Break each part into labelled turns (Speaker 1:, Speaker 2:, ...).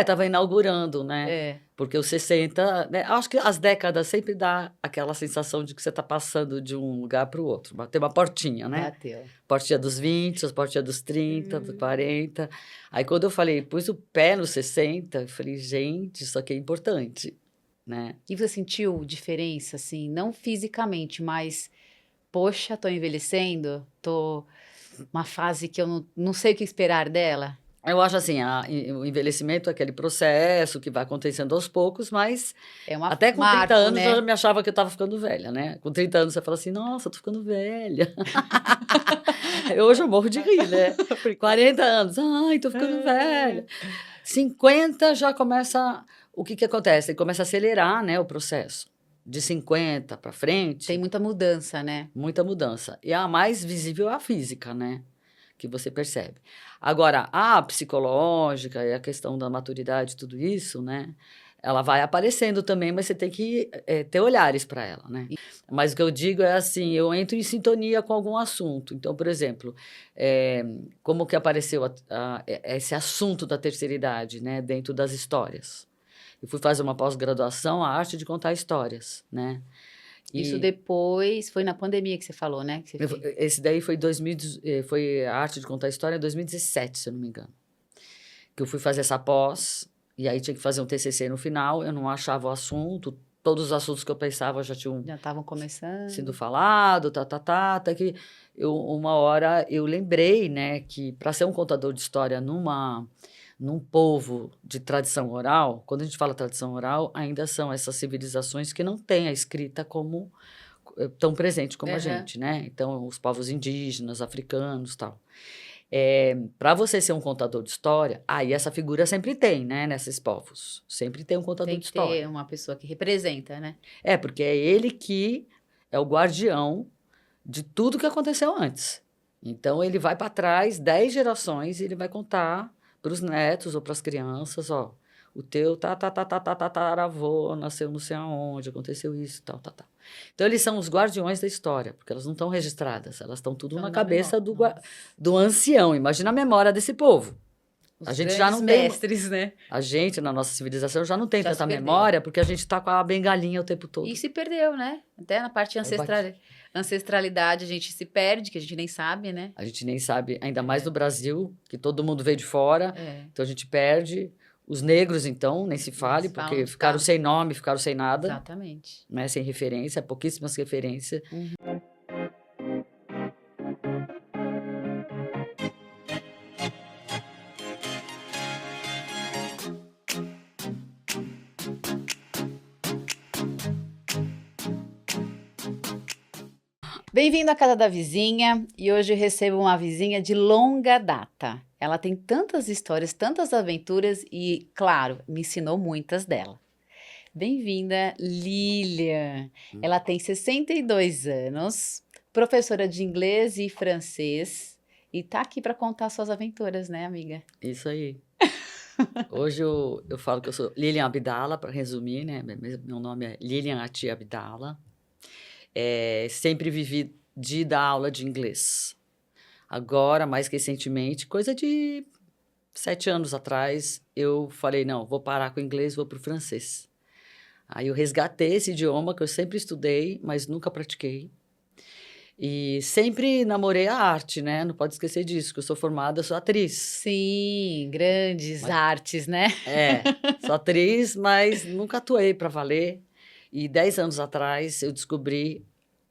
Speaker 1: Estava inaugurando, né?
Speaker 2: É,
Speaker 1: Porque os 60, né? Acho que as décadas sempre dá aquela sensação de que você está passando de um lugar para o outro. Tem uma portinha, né?
Speaker 2: bateu.
Speaker 1: Portinha dos 20, as portinha dos 30, dos 40. Aí quando eu falei, pus o pé nos 60, eu falei, gente, isso aqui é importante, né?
Speaker 2: E você sentiu diferença, assim, não fisicamente, mas, poxa, tô envelhecendo, tô uma fase que eu não sei o que esperar dela?
Speaker 1: Eu acho assim, o envelhecimento é aquele processo que vai acontecendo aos poucos, mas
Speaker 2: É
Speaker 1: até com 30
Speaker 2: marco,
Speaker 1: anos eu já
Speaker 2: né?
Speaker 1: me achava que eu estava ficando velha, né? Com 30 anos você fala assim, nossa, eu tô ficando velha. Hoje eu morro de rir, né? 40 anos, ai, tô ficando velha. 50 já começa. O que que acontece? Ele começa a acelerar, né, o processo. De 50 para
Speaker 2: Tem
Speaker 1: frente,
Speaker 2: muita mudança, né?
Speaker 1: muita mudança. E a mais visível é a física, né? Que você percebe. Agora, a psicológica e a questão da maturidade, tudo isso, né? Ela vai aparecendo também, mas você tem que ter olhares para ela, né? Mas o que eu digo é assim, eu entro em sintonia com algum assunto. Então, por exemplo, como que apareceu esse assunto da terceira idade, né? Dentro das histórias. Eu fui fazer uma pós-graduação, a arte de contar histórias, né?
Speaker 2: Isso
Speaker 1: E
Speaker 2: depois, foi na pandemia que você falou, né? Que você fez.
Speaker 1: esse daí foi 2000, foi a arte de contar história em 2017, se eu não me engano. Que eu fui fazer essa pós, e aí tinha que fazer um TCC no final, eu não achava o assunto, todos os assuntos que eu pensava já tinham
Speaker 2: Já estavam
Speaker 1: sido
Speaker 2: começando.
Speaker 1: falado, até que uma hora eu lembrei, né, que para ser um contador de história num povo de tradição oral, quando a gente fala tradição oral, ainda são essas civilizações que não têm a escrita como tão presente como a
Speaker 2: Aham.
Speaker 1: gente, né? Então, os povos indígenas, africanos, tal. Para você ser um contador de história, aí essa figura sempre tem, né? Nesses povos, sempre tem um contador
Speaker 2: Tem
Speaker 1: de
Speaker 2: que
Speaker 1: história.
Speaker 2: ter uma pessoa que representa, né?
Speaker 1: Porque é ele que é o guardião de tudo que aconteceu antes. Então, ele vai para trás 10 gerações e ele vai contar para os netos ou para as crianças, ó, o teu tataravô nasceu não sei aonde, aconteceu isso, tal, tal, tal. Então, eles são os guardiões da história, porque elas não estão registradas, elas estão tudo
Speaker 2: Então,
Speaker 1: na
Speaker 2: na memória.
Speaker 1: cabeça
Speaker 2: Nossa.
Speaker 1: do ancião. Imagina a memória desse povo. A
Speaker 2: Os
Speaker 1: gente já
Speaker 2: grandes
Speaker 1: não tem,
Speaker 2: mestres, né?
Speaker 1: a gente, na nossa civilização, já não tem
Speaker 2: Já se
Speaker 1: tanta
Speaker 2: perdeu.
Speaker 1: memória, porque a gente está com a bengalinha o tempo
Speaker 2: E
Speaker 1: todo.
Speaker 2: se perdeu, né? Até na parte
Speaker 1: Aí bate.
Speaker 2: ancestralidade a gente se perde, que a gente nem sabe, né?
Speaker 1: A gente nem sabe, ainda mais
Speaker 2: É,
Speaker 1: no Brasil, que todo mundo veio de fora,
Speaker 2: é.
Speaker 1: então a gente perde. Os negros, então, nem se
Speaker 2: Nem
Speaker 1: fale,
Speaker 2: se fala,
Speaker 1: porque ficaram
Speaker 2: tá.
Speaker 1: sem nome, ficaram sem nada,
Speaker 2: Exatamente.
Speaker 1: né? Sem referência, pouquíssimas referências.
Speaker 2: Bem-vindo à casa da vizinha e hoje eu recebo uma vizinha de longa data. Ela tem tantas histórias, tantas aventuras e, claro, me ensinou muitas delas. Bem-vinda, Lilian. Ela tem 62 anos, professora de inglês e francês e tá aqui para contar suas aventuras, né, amiga?
Speaker 1: Isso aí. Hoje eu falo que eu sou Lilian Abdala, para resumir, né? Meu nome é Lilian Ati Abdala. Sempre vivi de dar aula de inglês. Agora, mais recentemente, coisa de 7 anos atrás, eu falei, não, vou parar com o inglês, vou para o francês. Aí eu resgatei esse idioma que eu sempre estudei, mas nunca pratiquei. E sempre namorei a arte, né? Não pode esquecer disso, que eu sou formada, sou atriz.
Speaker 2: Sim, grandes
Speaker 1: Mas,
Speaker 2: artes, né?
Speaker 1: sou atriz, mas nunca atuei para valer. E 10 anos atrás eu descobri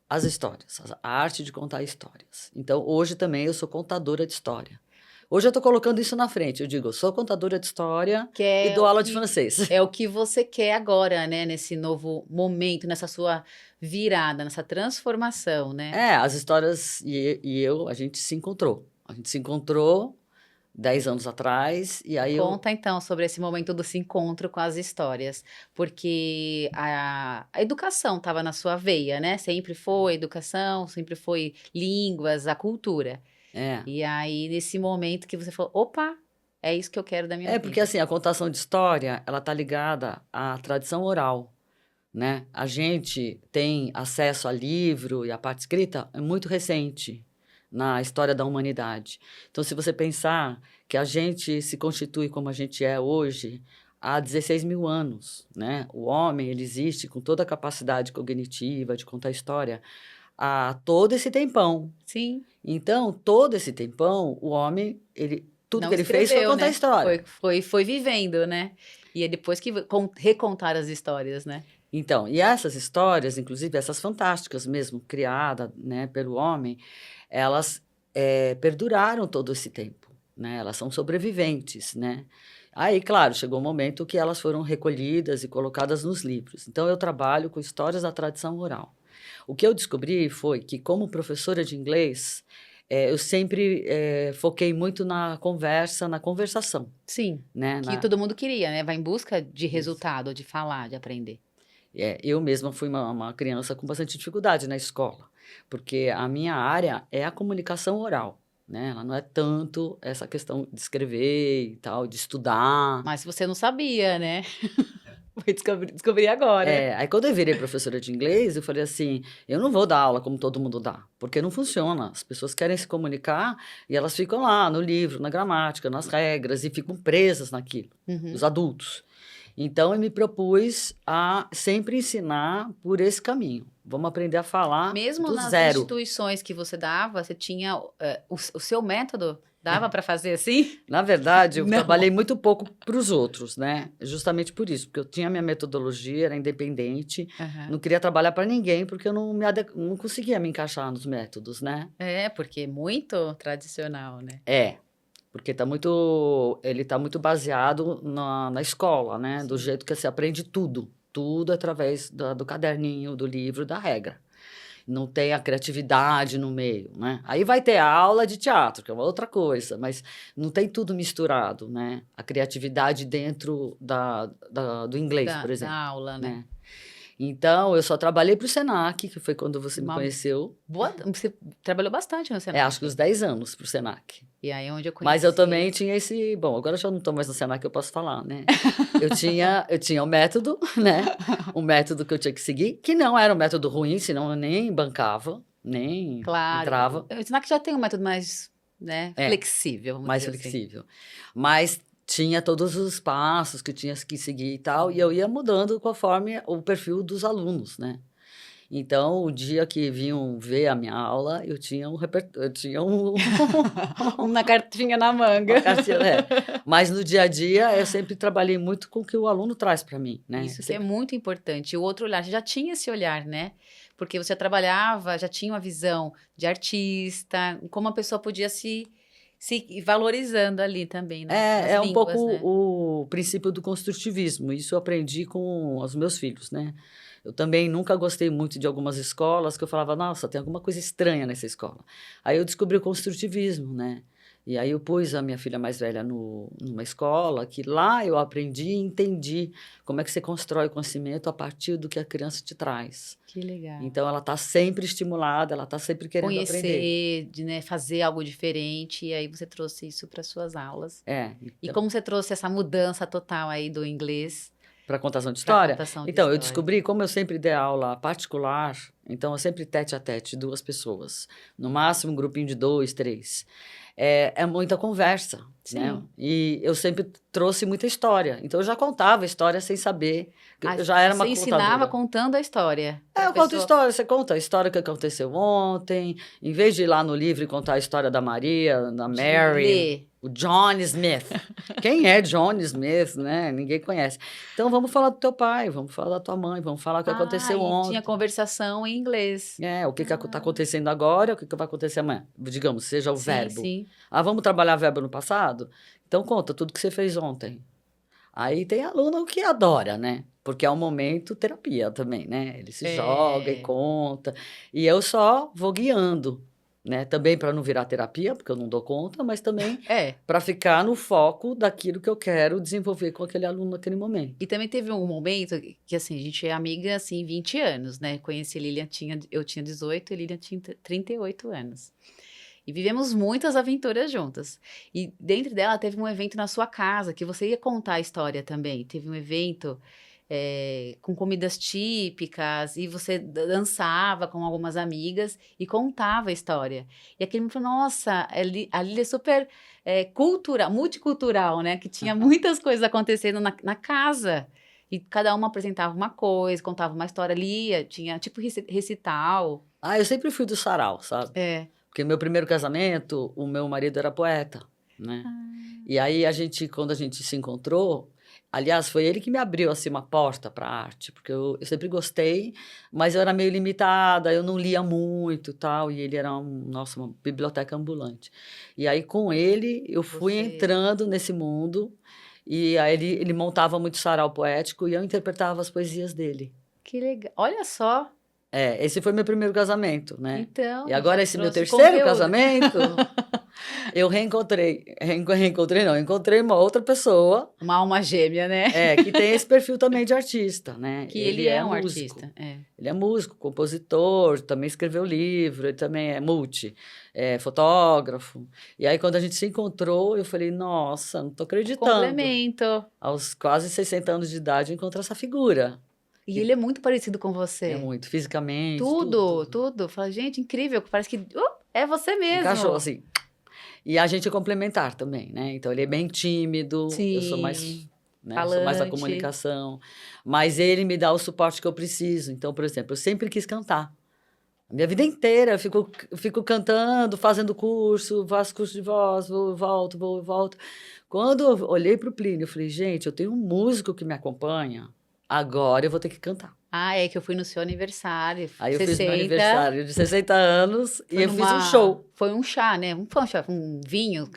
Speaker 1: as histórias, a arte de contar histórias. Então, hoje também eu sou contadora de história. Hoje eu estou colocando isso na frente. Eu digo, eu sou contadora de história
Speaker 2: Que
Speaker 1: e
Speaker 2: é
Speaker 1: dou
Speaker 2: o
Speaker 1: aula de
Speaker 2: que
Speaker 1: francês.
Speaker 2: é o que você quer agora, né? Nesse novo momento, nessa sua virada, nessa transformação, né?
Speaker 1: As histórias a gente se encontrou. A gente se encontrou 10 anos atrás, e aí eu.
Speaker 2: Conta então sobre esse momento do se encontro com as histórias, porque a educação estava na sua veia, né? Sempre foi educação, sempre foi línguas, a cultura.
Speaker 1: É.
Speaker 2: E aí, nesse momento que você falou, opa, é isso que eu quero da minha
Speaker 1: Porque
Speaker 2: vida.
Speaker 1: assim, a contação de história, ela tá ligada à tradição oral, né? A gente tem acesso a livro e a parte escrita é muito recente, na história da humanidade. Então, se você pensar que a gente se constitui como a gente é hoje há 16 mil anos, né? O homem, ele existe com toda a capacidade cognitiva de contar história há todo esse tempão.
Speaker 2: Sim.
Speaker 1: Então, todo esse tempão, o homem, tudo
Speaker 2: Não
Speaker 1: que ele fez foi
Speaker 2: escreveu,
Speaker 1: contar
Speaker 2: né?
Speaker 1: história.
Speaker 2: Foi vivendo, né? E é depois que recontar as histórias, né?
Speaker 1: Então, e essas histórias, inclusive essas fantásticas mesmo, criadas, né, pelo homem, elas perduraram todo esse tempo, né? Elas são sobreviventes, né? Aí, claro, chegou um momento que elas foram recolhidas e colocadas nos livros. Então, eu trabalho com histórias da tradição oral. O que eu descobri foi que, como professora de inglês, eu sempre foquei muito na conversa, na conversação,
Speaker 2: Sim,
Speaker 1: né?
Speaker 2: que todo mundo queria, né? Vai em busca de resultado, de falar, de aprender.
Speaker 1: Eu mesma fui uma criança com bastante dificuldade na escola, porque a minha área é a comunicação oral, né? Ela não é tanto essa questão de escrever e tal, de estudar.
Speaker 2: Mas você não sabia, né? Foi descobrir agora.
Speaker 1: Aí quando eu virei professora de inglês, eu falei assim, eu não vou dar aula como todo mundo dá, porque não funciona. As pessoas querem se comunicar e elas ficam lá no livro, na gramática, nas regras e ficam presas naquilo, os adultos. Então, eu me propus a sempre ensinar por esse caminho. Vamos aprender a falar
Speaker 2: Mesmo
Speaker 1: do
Speaker 2: nas
Speaker 1: zero.
Speaker 2: instituições que você dava, você tinha o seu método? Dava para fazer assim?
Speaker 1: Na verdade, eu
Speaker 2: Não.
Speaker 1: trabalhei muito pouco para os outros, né? Justamente por isso, porque eu tinha minha metodologia, era independente, não queria trabalhar para ninguém, porque eu não conseguia me encaixar nos métodos, né?
Speaker 2: Porque é muito tradicional, né?
Speaker 1: Porque ele está muito baseado na escola, né?
Speaker 2: Sim.
Speaker 1: Do jeito que você aprende tudo. Tudo através do caderninho, do livro, da regra. Não tem a criatividade no meio, né? Aí vai ter a aula de teatro, que é uma outra coisa, mas não tem tudo misturado, né? A criatividade dentro do inglês, por exemplo.
Speaker 2: Da aula, né?
Speaker 1: Então, eu só trabalhei para o Senac, que foi quando você me conheceu.
Speaker 2: Você trabalhou bastante no Senac.
Speaker 1: Acho que uns 10 anos para o Senac.
Speaker 2: E aí onde eu conheci...
Speaker 1: Mas eu também tinha esse... Bom, agora eu já não estou mais no Senac, eu posso falar, né? Eu tinha um método, né? Um método que eu tinha que seguir, que não era um método ruim, senão eu nem bancava, nem entrava.
Speaker 2: O Senac já tem um método mais, né, flexível, vamos
Speaker 1: mais
Speaker 2: dizer
Speaker 1: flexível. Mas tinha todos os passos que tinha que seguir e tal, e eu ia mudando conforme o perfil dos alunos, né? Então, o dia que vinham ver a minha aula, eu tinha
Speaker 2: uma cartinha na manga.
Speaker 1: Uma cartinha, Mas no dia a dia, eu sempre trabalhei muito com o que o aluno traz para mim, né?
Speaker 2: Isso que é muito importante. O outro olhar, você já tinha esse olhar, né? Porque você trabalhava, já tinha uma visão de artista, como a pessoa podia se valorizando ali também, né?
Speaker 1: É um pouco, né, o princípio do construtivismo. Isso eu aprendi com os meus filhos, né? Eu também nunca gostei muito de algumas escolas que eu falava, nossa, tem alguma coisa estranha nessa escola. Aí eu descobri o construtivismo, né? E aí eu pus a minha filha mais velha numa escola que lá eu aprendi e entendi como é que você constrói conhecimento a partir do que a criança te traz.
Speaker 2: Que legal.
Speaker 1: Então, ela está sempre estimulada, ela está sempre querendo aprender.
Speaker 2: Conhecer, né, fazer algo diferente, e aí você trouxe isso para suas aulas.
Speaker 1: Então,
Speaker 2: e como você trouxe essa mudança total aí do inglês...
Speaker 1: para contação de história? Então, eu descobri, como eu sempre dei aula particular, então eu sempre tete a tete, 2 pessoas. No máximo, um grupinho de 2, 3. É muita conversa, né? E eu sempre trouxe muita história. Então, eu já contava história sem saber. Eu já era uma contadora.
Speaker 2: Você ensinava contando a história.
Speaker 1: Eu conto história. Você conta a história que aconteceu ontem. Em vez de ir lá no livro e contar a história da Maria, da Mary... O John Smith. Quem é John Smith, né? Ninguém conhece. Então, vamos falar do teu pai, vamos falar da tua mãe, vamos falar o que aconteceu ontem.
Speaker 2: Tinha conversação em inglês.
Speaker 1: O que está acontecendo agora, o que vai acontecer amanhã. Digamos, seja o verbo.
Speaker 2: Sim.
Speaker 1: Vamos trabalhar verbo no passado? Então, conta tudo que você fez ontem. Aí tem aluno que adora, né? Porque é um momento terapia também, né? Ele se joga e conta. E eu só vou guiando. Né? Também para não virar terapia, porque eu não dou conta, mas também para ficar no foco daquilo que eu quero desenvolver com aquele aluno naquele momento.
Speaker 2: E também teve um momento que, assim, a gente é amiga, assim, 20 anos, né? Conheci Lilian, eu tinha 18 e Lilian tinha 38 anos. E vivemos muitas aventuras juntas. E dentro dela teve um evento na sua casa, que você ia contar a história também. Teve um evento com comidas típicas, e você dançava com algumas amigas e contava a história. E aquele me falou, nossa, a Lília é super cultural, multicultural, né? Que tinha muitas coisas acontecendo na casa. E cada uma apresentava uma coisa, contava uma história, lia, tinha tipo recital.
Speaker 1: Eu sempre fui do sarau, sabe?
Speaker 2: É.
Speaker 1: Porque meu primeiro casamento, o meu marido era poeta, né? E aí, quando a gente se encontrou, aliás, foi ele que me abriu, assim, uma porta para a arte, porque eu sempre gostei, mas eu era meio limitada, eu não lia muito e tal, e ele era, uma biblioteca ambulante. E aí, com ele, eu fui entrando nesse mundo, e aí ele montava muito sarau poético, e eu interpretava as poesias dele.
Speaker 2: Que legal. Olha só.
Speaker 1: Esse foi meu primeiro casamento, né?
Speaker 2: Então,
Speaker 1: e agora esse meu terceiro casamento, eu encontrei uma outra pessoa.
Speaker 2: Uma alma gêmea, né?
Speaker 1: Que tem esse perfil também de artista, né?
Speaker 2: Que ele é um
Speaker 1: músico.
Speaker 2: Artista.
Speaker 1: Ele é músico, compositor, também escreveu livro, ele também é fotógrafo. E aí, quando a gente se encontrou, eu falei, nossa, não tô acreditando.
Speaker 2: Complemento.
Speaker 1: Aos quase 60 anos de idade, eu encontrei essa figura.
Speaker 2: E ele é muito parecido com você.
Speaker 1: É muito, fisicamente.
Speaker 2: Tudo. Fala, gente, incrível, parece que é você mesmo.
Speaker 1: Encaixou, assim. E a gente é complementar também, né? Então, ele é bem tímido,
Speaker 2: Sim,
Speaker 1: eu sou mais, né?
Speaker 2: falante.
Speaker 1: Sou mais da comunicação. Mas ele me dá o suporte que eu preciso. Então, por exemplo, eu sempre quis cantar. A minha vida inteira eu fico cantando, fazendo faço curso de voz, vou e volto. Quando eu olhei para o Plínio, eu falei, gente, eu tenho um músico que me acompanha, agora eu vou ter que cantar.
Speaker 2: É que eu fui no seu aniversário.
Speaker 1: Aí eu fiz meu aniversário de 60 anos e eu fiz um show.
Speaker 2: Foi um chá, né? Um vinho.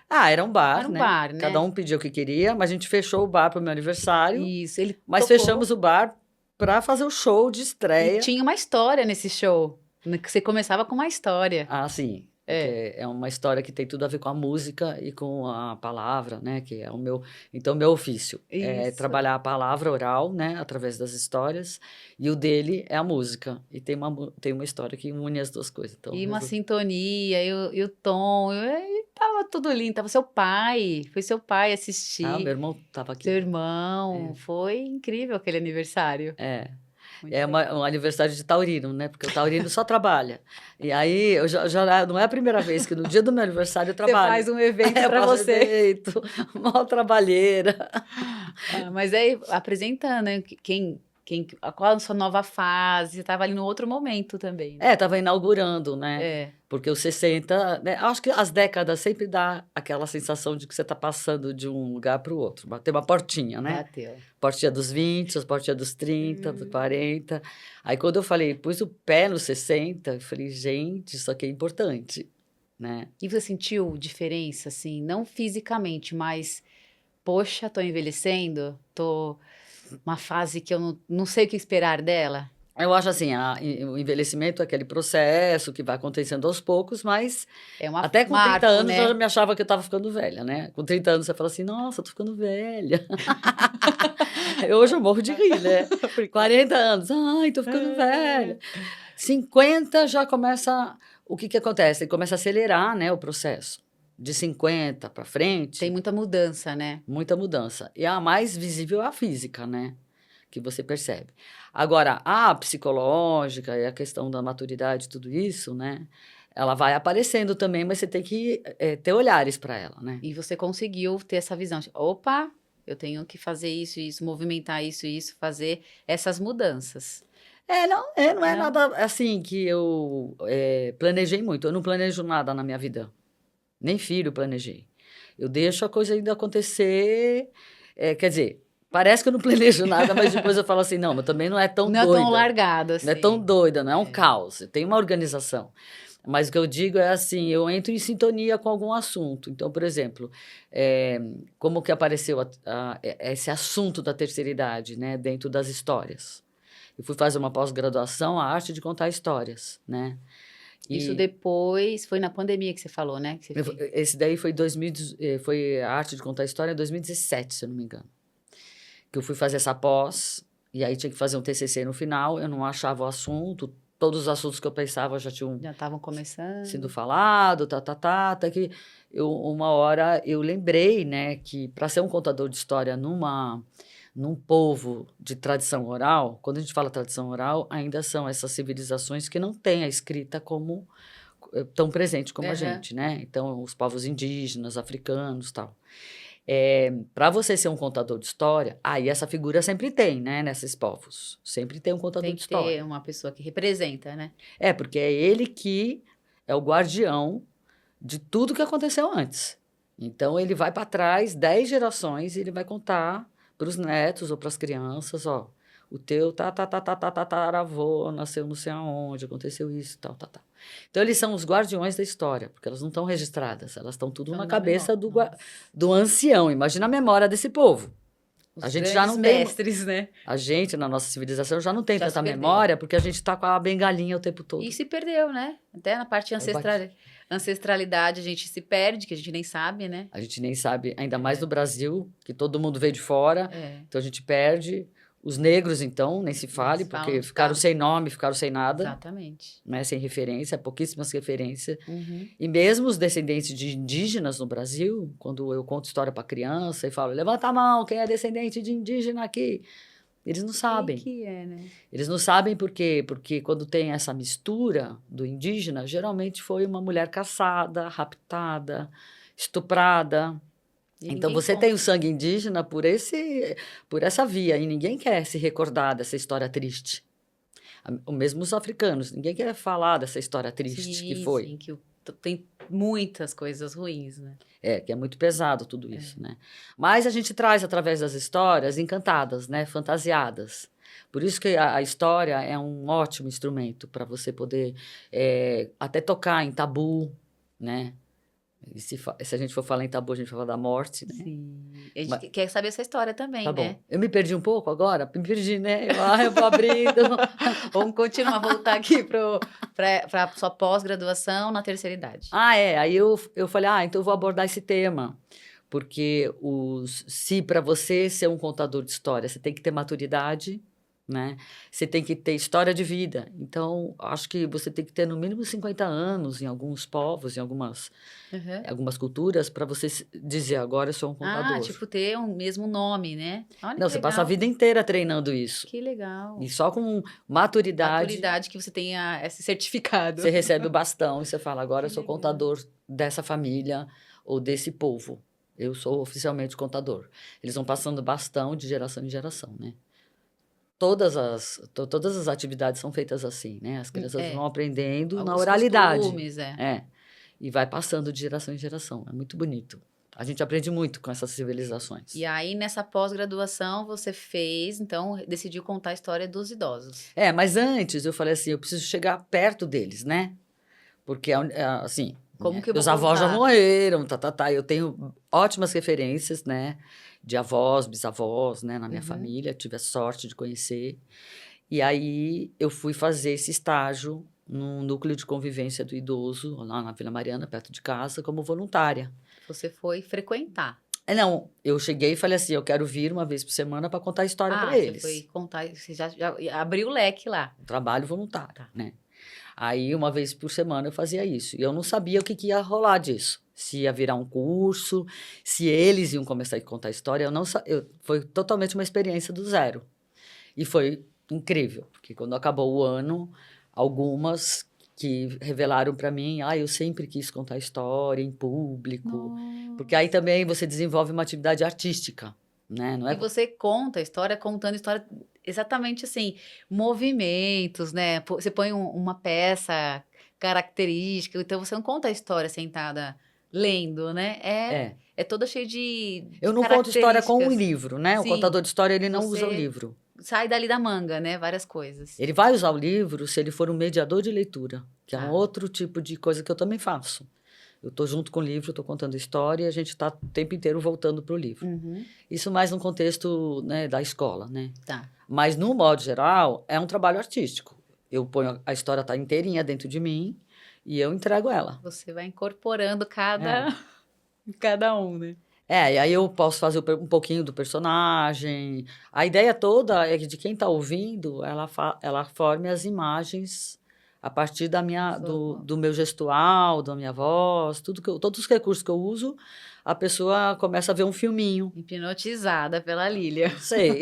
Speaker 1: Era um bar,
Speaker 2: era um
Speaker 1: né?
Speaker 2: bar, né?
Speaker 1: Cada um pedia o que queria, mas a gente fechou o bar para o meu aniversário.
Speaker 2: Isso, ele
Speaker 1: Mas
Speaker 2: tocou.
Speaker 1: fechamos o bar para fazer o show de estreia.
Speaker 2: E tinha uma história nesse show, que você começava com uma história.
Speaker 1: Sim. É uma história que tem tudo a ver com a música e com a palavra, né? Que é o meu ofício.
Speaker 2: Isso.
Speaker 1: É trabalhar a palavra oral, né? Através das histórias. E o dele é a música. E tem uma história que une as duas coisas. Então,
Speaker 2: uma sintonia, e o tom. Tava tudo lindo. Tava seu pai. Foi seu pai assistir.
Speaker 1: Meu irmão tava aqui.
Speaker 2: Seu irmão. Foi incrível aquele aniversário.
Speaker 1: Um aniversário de taurino, né? Porque o taurino só trabalha. E aí, não é a primeira vez que no dia do meu aniversário eu trabalho.
Speaker 2: Você faz um evento para você.
Speaker 1: Evento, mal trabalheira.
Speaker 2: Mas aí, apresentando, né? Qual a sua nova fase? Você estava ali no outro momento também. Né?
Speaker 1: Estava inaugurando, né? Porque os 60... Né? Acho que as décadas sempre dá aquela sensação de que você está passando de um lugar para o outro. Tem uma portinha, né?
Speaker 2: Bateu.
Speaker 1: Portinha dos 20, as portinhas dos 30, dos 40. Aí, quando eu pus o pé nos 60, eu falei, gente, isso aqui é importante, né?
Speaker 2: E você sentiu diferença, assim, não fisicamente, mas, poxa, tô envelhecendo, uma fase que eu não sei o que esperar dela?
Speaker 1: Eu acho assim, o envelhecimento é aquele processo que vai acontecendo aos poucos, mas até com 30 anos, né? Eu já me achava que eu estava ficando velha, né? Com 30 anos você fala assim, nossa, eu tô ficando velha. Hoje eu morro de rir, né? 40 anos, tô ficando velha. 50 já começa... O que acontece? Começa a acelerar, né, o processo. De 50 para frente...
Speaker 2: Tem muita mudança, né?
Speaker 1: Muita mudança. E a mais visível é a física, né? Que você percebe. Agora, a psicológica e a questão da maturidade, tudo isso, né? Ela vai aparecendo também, mas você tem que ter olhares para ela, né?
Speaker 2: E você conseguiu ter essa visão de, opa, eu tenho que fazer isso, movimentar isso, fazer essas mudanças.
Speaker 1: Não é nada assim que eu planejei muito. Eu não planejo nada na minha vida. Nem filho planejei. Eu deixo a coisa ainda acontecer. Quer dizer, parece que eu não planejo nada, mas depois eu falo assim, não, mas também não é tão doida.
Speaker 2: Não é tão largado assim.
Speaker 1: Não é tão doida, não é um caos. Tem uma organização. Mas o que eu digo é assim, eu entro em sintonia com algum assunto. Então, por exemplo, como que apareceu esse assunto da terceira idade, né, dentro das histórias? Eu fui fazer uma pós-graduação, a arte de contar histórias, né?
Speaker 2: Isso depois, foi na pandemia que você falou, né? Que você fez.
Speaker 1: Esse daí foi a arte de contar história em 2017, se eu não me engano. Que eu fui fazer essa pós, e aí tinha que fazer um TCC no final, eu não achava o assunto, todos os assuntos que eu pensava já tinham
Speaker 2: Já estavam começando.
Speaker 1: sido falado, até que uma hora eu lembrei, né, que para ser um contador de história num povo de tradição oral, quando a gente fala tradição oral, ainda são essas civilizações que não têm a escrita como tão presente como a gente, né? Então, os povos indígenas, africanos, tal. Para você ser um contador de história, aí essa figura sempre tem, né, nesses povos. Sempre tem um contador
Speaker 2: Tem
Speaker 1: de
Speaker 2: que
Speaker 1: história.
Speaker 2: ter uma pessoa que representa, né?
Speaker 1: Porque é ele que é o guardião de tudo que aconteceu antes. Então, ele vai para trás 10 gerações e ele vai contar para os netos ou para as crianças, ó, o teu tataravô nasceu não sei aonde, aconteceu isso, tal. Então, eles são os guardiões da história, porque elas não estão registradas, elas estão tudo na cabeça do ancião. Imagina a memória desse povo.
Speaker 2: Os
Speaker 1: A gente já
Speaker 2: grandes
Speaker 1: não tem,
Speaker 2: mestres, né?
Speaker 1: a gente, na nossa civilização, já não tem
Speaker 2: Já se
Speaker 1: tanta
Speaker 2: perdeu.
Speaker 1: memória, porque a gente está com a bengalinha o tempo todo.
Speaker 2: E se perdeu, né? Até na parte ancestralidade a gente se perde, que a gente nem sabe, né?
Speaker 1: A gente nem sabe, ainda mais no Brasil, que todo mundo veio de fora, então a gente perde. Os negros, então, nem se fale, porque ficaram sem nome, ficaram sem nada.
Speaker 2: Exatamente.
Speaker 1: Né, sem referência, pouquíssimas referências. E mesmo os descendentes de indígenas no Brasil, quando eu conto história para criança e falo, levanta a mão, quem é descendente de indígena aqui? Eles não sabem.
Speaker 2: Quem que é, né?
Speaker 1: Eles não sabem por quê? Porque quando tem essa mistura do indígena, geralmente foi uma mulher caçada, raptada, estuprada. Então, você tem o sangue indígena por essa via, e ninguém quer se recordar dessa história triste. Mesmo os africanos, ninguém quer falar dessa história triste que foi.
Speaker 2: Sim, que tem muitas coisas ruins, né?
Speaker 1: Que é muito pesado tudo isso, né? Mas a gente traz, através das histórias, encantadas, né? Fantasiadas. Por isso que a história é um ótimo instrumento para você poder até tocar em tabu, né? E se a gente for falar em tabu, a gente vai falar da morte, né?
Speaker 2: Sim. A gente quer saber essa história também,
Speaker 1: tá
Speaker 2: né?
Speaker 1: Bom. Eu me perdi um pouco agora? Me perdi, né? Eu vou abrindo.
Speaker 2: Vamos continuar, voltar aqui para sua pós-graduação na terceira idade.
Speaker 1: Aí eu falei, então eu vou abordar esse tema. Porque se para você ser um contador de história, você tem que ter maturidade, né? Você tem que ter história de vida. Então, acho que você tem que ter no mínimo 50 anos em alguns povos, em algumas culturas, para você dizer, agora eu sou um contador.
Speaker 2: Tipo ter um mesmo nome, né? Olha,
Speaker 1: não, você passa a vida inteira treinando isso.
Speaker 2: Que legal.
Speaker 1: E só com maturidade...
Speaker 2: Maturidade que você tenha esse certificado.
Speaker 1: Você recebe o bastão e você fala, agora eu sou contador dessa família ou desse povo. Eu sou oficialmente contador. Eles vão passando bastão de geração em geração, né? Todas as atividades são feitas assim, né? As crianças vão aprendendo na oralidade.
Speaker 2: Costumes,
Speaker 1: E vai passando de geração em geração. É muito bonito. A gente aprende muito com essas civilizações.
Speaker 2: E aí, nessa pós-graduação, você decidiu contar a história dos idosos.
Speaker 1: Mas antes eu falei assim, eu preciso chegar perto deles, né? Porque, assim...
Speaker 2: Como que eu vou
Speaker 1: meus avós já morreram, Eu tenho ótimas referências, né? De avós, bisavós, né? Na minha família, tive a sorte de conhecer. E aí, eu fui fazer esse estágio num núcleo de convivência do idoso, lá na Vila Mariana, perto de casa, como voluntária.
Speaker 2: Você foi frequentar?
Speaker 1: Não, eu cheguei e falei assim, eu quero vir uma vez por semana para contar a história para eles.
Speaker 2: Você foi contar, você já abriu o leque lá.
Speaker 1: Trabalho voluntário, né? Aí, uma vez por semana, eu fazia isso. E eu não sabia o que ia rolar disso. Se ia virar um curso, se eles iam começar a contar a história. Foi totalmente uma experiência do zero. E foi incrível, porque quando acabou o ano, algumas que revelaram para mim, eu sempre quis contar história em público. Nossa. Porque aí também você desenvolve uma atividade artística, né? Não é...
Speaker 2: E você conta a história contando história... Exatamente assim, movimentos, né? Você põe uma peça característica, então você não conta a história sentada lendo, né? É toda cheia de
Speaker 1: Eu não conto história com um livro, né?
Speaker 2: Sim,
Speaker 1: o contador de história, ele não usa o livro.
Speaker 2: Sai dali da manga, né? Várias coisas.
Speaker 1: Ele vai usar o livro se ele for um mediador de leitura, que é um outro tipo de coisa que eu também faço. Eu estou junto com o livro, estou contando história e a gente está o tempo inteiro voltando para o livro. Isso mais no contexto, né, da escola, né? Mas, no modo geral, é um trabalho artístico. Eu ponho a história está inteirinha dentro de mim e eu entrego ela.
Speaker 2: Você vai incorporando cada um, né?
Speaker 1: E aí eu posso fazer um pouquinho do personagem. A ideia toda é que de quem está ouvindo, ela forme as imagens a partir
Speaker 2: Sua
Speaker 1: do meu gestual, da minha voz, todos os recursos que eu uso, a pessoa começa a ver um filminho.
Speaker 2: hipnotizada pela Lília.
Speaker 1: Sei.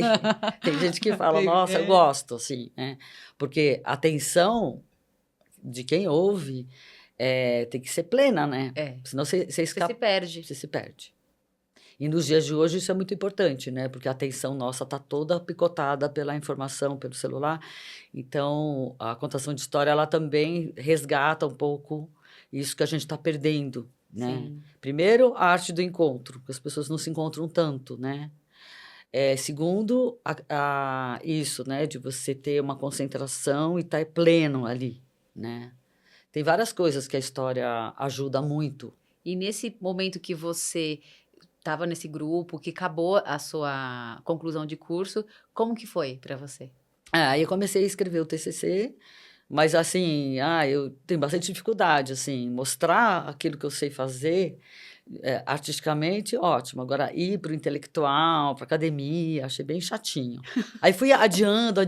Speaker 1: Tem gente que fala, nossa, eu gosto, assim, né? Porque a atenção de quem ouve tem que ser plena, né? Senão você
Speaker 2: Você
Speaker 1: escapa,
Speaker 2: se perde.
Speaker 1: você se perde. E nos dias de hoje isso é muito importante, né? Porque a atenção nossa está toda picotada pela informação, pelo celular. Então, a contação de história, ela também resgata um pouco isso que a gente está perdendo, né?
Speaker 2: Sim.
Speaker 1: Primeiro, a arte do encontro, que as pessoas não se encontram tanto, né? Segundo, isso, né? De você ter uma concentração e estar pleno ali, né? Tem várias coisas que a história ajuda muito.
Speaker 2: E nesse momento que você estava nesse grupo, que acabou a sua conclusão de curso, como que foi para você?
Speaker 1: Aí eu comecei a escrever o TCC, mas assim, eu tenho bastante dificuldade, assim, mostrar aquilo que eu sei fazer artisticamente, ótimo. Agora, ir para o intelectual, para academia, achei bem chatinho. Aí fui adiando,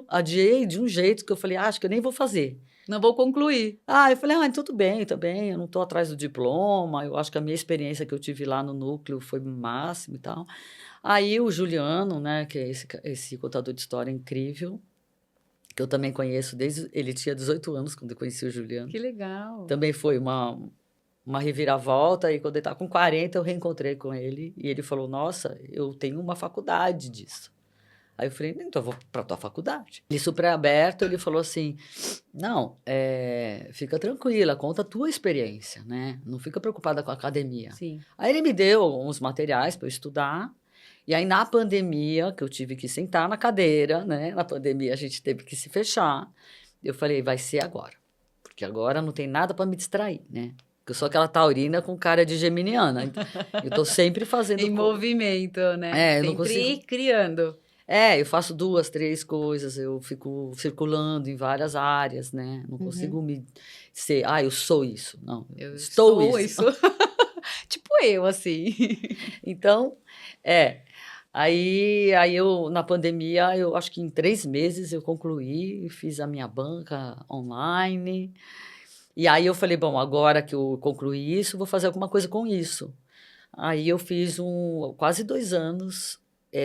Speaker 1: adiei de um jeito que eu falei, acho que eu nem vou fazer.
Speaker 2: Não vou concluir.
Speaker 1: Eu falei, tudo bem, eu não estou atrás do diploma, eu acho que a minha experiência que eu tive lá no núcleo foi máxima e tal. Aí o Juliano, né, que é esse contador de história incrível, que eu também conheço ele tinha 18 anos quando eu conheci o Juliano.
Speaker 2: Que legal.
Speaker 1: Também foi uma reviravolta, e quando ele estava com 40, eu reencontrei com ele, e ele falou, nossa, eu tenho uma faculdade disso. Aí eu falei, então eu vou para a tua faculdade. Ele super aberto, ele falou assim, não, fica tranquila, conta a tua experiência, né? Não fica preocupada com a academia.
Speaker 2: Sim.
Speaker 1: Aí ele me deu uns materiais para eu estudar, e aí na pandemia, que eu tive que sentar na cadeira, né? Na pandemia a gente teve que se fechar, eu falei, vai ser agora, porque agora não tem nada para me distrair, né? Porque eu sou aquela taurina com cara de geminiana, então, eu tô sempre fazendo...
Speaker 2: Em movimento, né?
Speaker 1: eu não
Speaker 2: Sempre
Speaker 1: consigo...
Speaker 2: criando.
Speaker 1: Eu faço 2, 3 coisas, eu fico circulando em várias áreas, né? Não consigo ser, eu sou isso. Não,
Speaker 2: Eu
Speaker 1: estou
Speaker 2: isso.
Speaker 1: isso.
Speaker 2: Tipo eu, assim.
Speaker 1: Então, aí eu, na pandemia, eu acho que em 3 meses eu concluí, fiz a minha banca online. E aí eu falei, bom, agora que eu concluí isso, vou fazer alguma coisa com isso. Aí eu fiz quase 2 anos...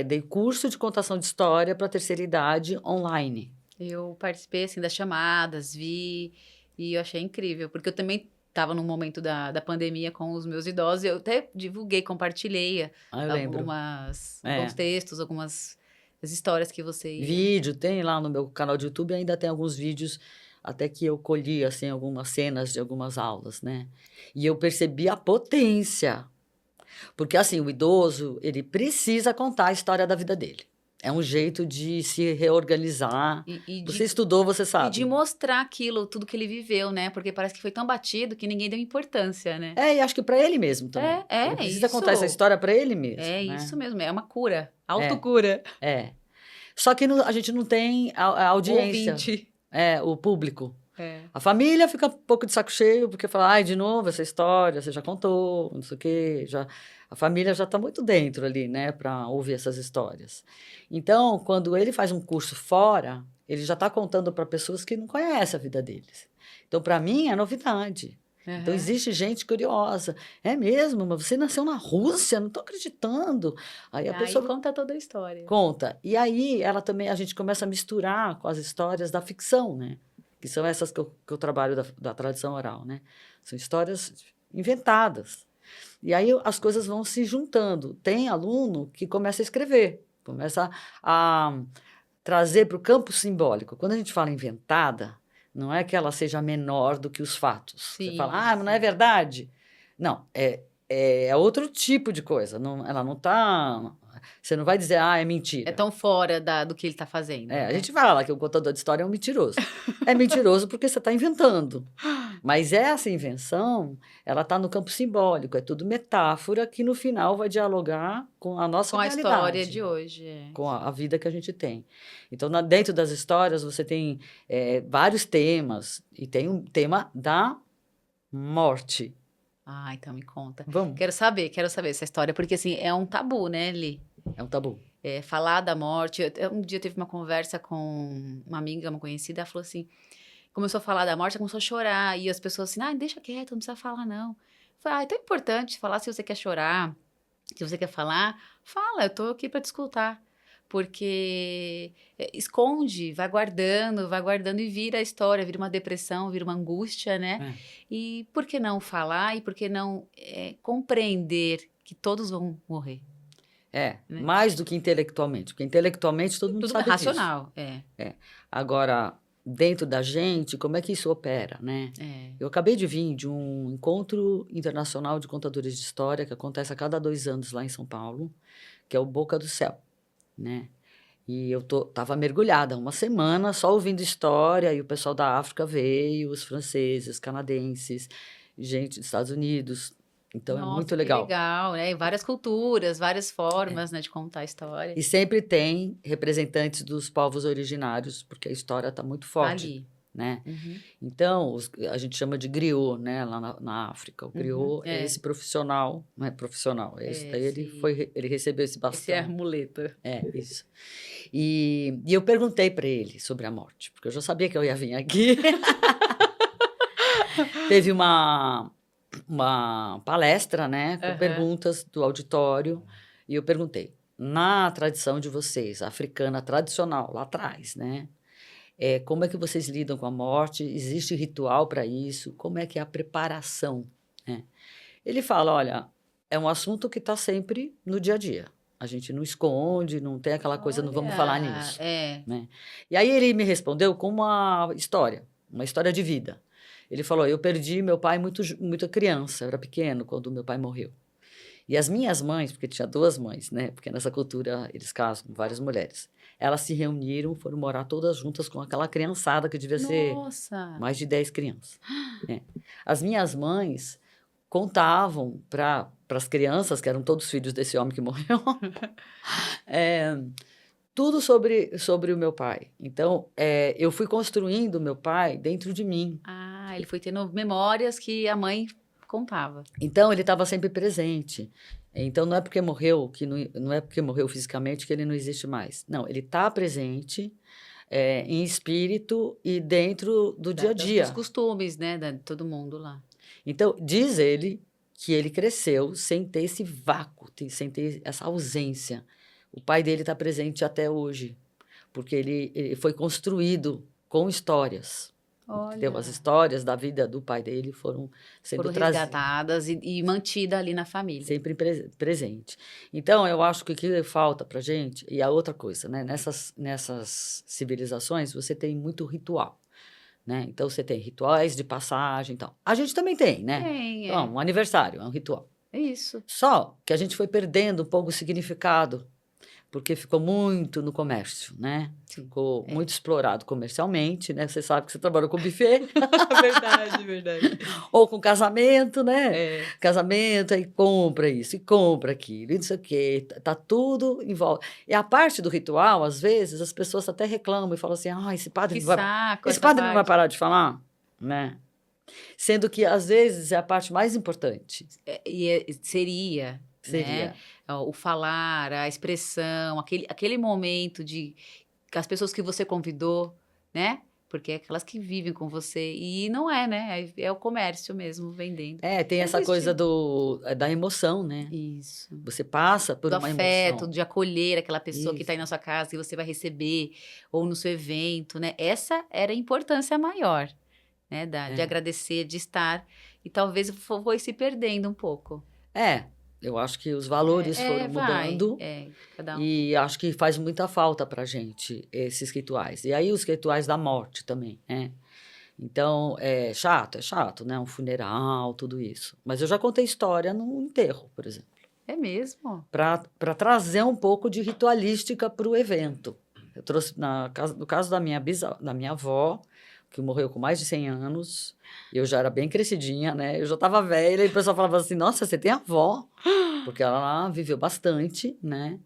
Speaker 1: dei curso de contação de história para a terceira idade online.
Speaker 2: Eu participei, assim, das chamadas, vi, e eu achei incrível, porque eu também estava no momento da pandemia com os meus idosos, eu até divulguei, compartilhei
Speaker 1: Eu lembro.
Speaker 2: alguns textos, algumas as histórias que você ia...
Speaker 1: Vídeo, tem lá no meu canal de YouTube, ainda tem alguns vídeos, até que eu colhi, assim, algumas cenas de algumas aulas, né? E eu percebi a potência. Porque, assim, o idoso, ele precisa contar a história da vida dele. É um jeito de se reorganizar. Você estudou, você sabe.
Speaker 2: E de mostrar aquilo, tudo que ele viveu, né? Porque parece que foi tão batido que ninguém deu importância, né?
Speaker 1: E acho que para ele mesmo também. Ele precisa contar essa história para ele mesmo.
Speaker 2: Isso mesmo, é uma cura. Autocura.
Speaker 1: Só que a gente não tem a audiência.
Speaker 2: Ouvinte.
Speaker 1: O público. A família fica um pouco de saco cheio, porque fala, de novo essa história, você já contou, não sei o quê. A família já está muito dentro ali, né, para ouvir essas histórias. Então, quando ele faz um curso fora, ele já está contando para pessoas que não conhecem a vida deles. Então, para mim, é novidade. Então, existe gente curiosa. É mesmo? Mas você nasceu na Rússia? Não estou acreditando. Aí a pessoa
Speaker 2: conta toda a história.
Speaker 1: Conta. E aí, a gente começa a misturar com as histórias da ficção, né? Que são essas que eu trabalho da tradição oral, né? São histórias inventadas. E aí as coisas vão se juntando. Tem aluno que começa a escrever, começa a trazer para o campo simbólico. Quando a gente fala inventada, não é que ela seja menor do que os fatos.
Speaker 2: Sim,
Speaker 1: você fala, mas não é verdade? Não, é outro tipo de coisa. Ela não está... Você não vai dizer, é mentira.
Speaker 2: É tão fora do que ele está fazendo. Né?
Speaker 1: A gente fala que o contador de história é um mentiroso. É mentiroso porque você está inventando. Mas essa invenção, ela está no campo simbólico. É tudo metáfora que no final vai dialogar com a nossa realidade. Com a
Speaker 2: história de hoje.
Speaker 1: Com a vida que a gente tem. Então, dentro das histórias, você tem vários temas. E tem um tema da morte.
Speaker 2: Então me conta.
Speaker 1: Vamos.
Speaker 2: Quero saber essa história, porque assim, é um tabu, né, Li?
Speaker 1: É um tabu.
Speaker 2: Falar da morte. Um dia eu teve uma conversa com uma amiga, uma conhecida, ela falou assim, começou a falar da morte, ela começou a chorar. E as pessoas assim, deixa quieto, não precisa falar, não. Eu falei, é tão importante falar se você quer chorar, se você quer falar, fala, eu tô aqui para te escutar. Porque esconde, vai guardando e vira a história, vira uma depressão, vira uma angústia, né? E por que não falar e por que não compreender que todos vão morrer?
Speaker 1: Né? Mais do que intelectualmente, porque intelectualmente todo mundo sabe
Speaker 2: disso. Tudo racional,
Speaker 1: Agora, dentro da gente, como é que isso opera, né? Eu acabei de vir de um encontro internacional de contadores de história que acontece a cada 2 anos lá em São Paulo, que é o Boca do Céu, né? E eu tava mergulhada 1 semana só ouvindo história, e o pessoal da África veio, os franceses, canadenses, gente dos Estados Unidos. Então, é muito legal.
Speaker 2: Que legal, né? Várias culturas, várias formas, né, de contar a história.
Speaker 1: E sempre tem representantes dos povos originários, porque a história está muito forte.
Speaker 2: Ali.
Speaker 1: Né? Então, a gente chama de griot, né? Lá na África. O griot é esse profissional, não é profissional, daí ele recebeu esse bastão.
Speaker 2: Esse é a muleta.
Speaker 1: Isso. E eu perguntei para ele sobre a morte, porque eu já sabia que eu ia vir aqui. Teve uma palestra, né? Com perguntas do auditório, e eu perguntei, na tradição de vocês, africana tradicional, lá atrás, né? Como é que vocês lidam com a morte? Existe ritual para isso? Como é que é a preparação? Né? Ele fala, olha, é um assunto que está sempre no dia a dia. A gente não esconde, não tem aquela coisa, não vamos falar nisso. Né? E aí ele me respondeu com uma história de vida. Ele falou, eu perdi meu pai muito criança, eu era pequeno quando meu pai morreu. E as minhas mães, porque tinha 2 mães, né? Porque nessa cultura eles casam com várias mulheres. Elas se reuniram, foram morar todas juntas com aquela criançada que devia ser mais de 10 crianças. As minhas mães contavam para as crianças, que eram todos filhos desse homem que morreu, tudo sobre o meu pai. Então, eu fui construindo o meu pai dentro de mim.
Speaker 2: Ele foi tendo memórias que a mãe contava.
Speaker 1: Então, ele estava sempre presente. Então, não é porque morreu, não é porque morreu fisicamente que ele não existe mais. Não, ele está presente em espírito e dentro do dia a dia.
Speaker 2: Dos costumes, né, de todo mundo lá.
Speaker 1: Então, diz ele que ele cresceu sem ter esse vácuo, sem ter essa ausência. O pai dele está presente até hoje, porque ele foi construído com histórias. Entendeu? As histórias da vida do pai dele foram sendo
Speaker 2: resgatadas e mantidas ali na família.
Speaker 1: Sempre presente. Então, eu acho que o que falta para a gente, e a outra coisa, né? Nessas civilizações, você tem muito ritual. Né? Então, você tem rituais de passagem e tal. A gente também tem, né? Então, um aniversário é um ritual.
Speaker 2: É isso.
Speaker 1: Só que a gente foi perdendo um pouco o significado, porque ficou muito no comércio, né? Ficou muito explorado comercialmente, né? Você sabe que você trabalhou com buffet.
Speaker 2: Verdade.
Speaker 1: Ou com casamento, né? Casamento, aí compra isso, e compra aquilo, e não sei o quê. Tá tudo em volta. E a parte do ritual, às vezes, as pessoas até reclamam e falam assim, esse padre não vai parar de falar, né? Sendo que, às vezes, é a parte mais importante.
Speaker 2: Seria. Né? O falar, a expressão, aquele momento de as pessoas que você convidou, né? Porque é aquelas que vivem com você. E não é, né? É o comércio mesmo, vendendo.
Speaker 1: Tem essa coisa da emoção, né?
Speaker 2: Isso.
Speaker 1: Você passa por uma
Speaker 2: afeto,
Speaker 1: emoção.
Speaker 2: de acolher aquela pessoa que está aí na sua casa, que você vai receber, ou no seu evento, né? Essa era a importância maior, né? De agradecer, de estar. E talvez foi se perdendo um pouco.
Speaker 1: Eu acho que os valores foram mudando
Speaker 2: cada um.
Speaker 1: E acho que faz muita falta pra gente esses rituais. E aí os rituais da morte também, né? Então, é chato, né? Um funeral, tudo isso. Mas eu já contei história no enterro, por exemplo.
Speaker 2: É mesmo?
Speaker 1: Para trazer um pouco de ritualística para o evento. Eu trouxe, no caso da minha avó, que morreu com mais de 100 anos, eu já era bem crescidinha, né? Eu já estava velha, e o pessoal falava assim, nossa, você tem avó? Porque ela viveu bastante, né?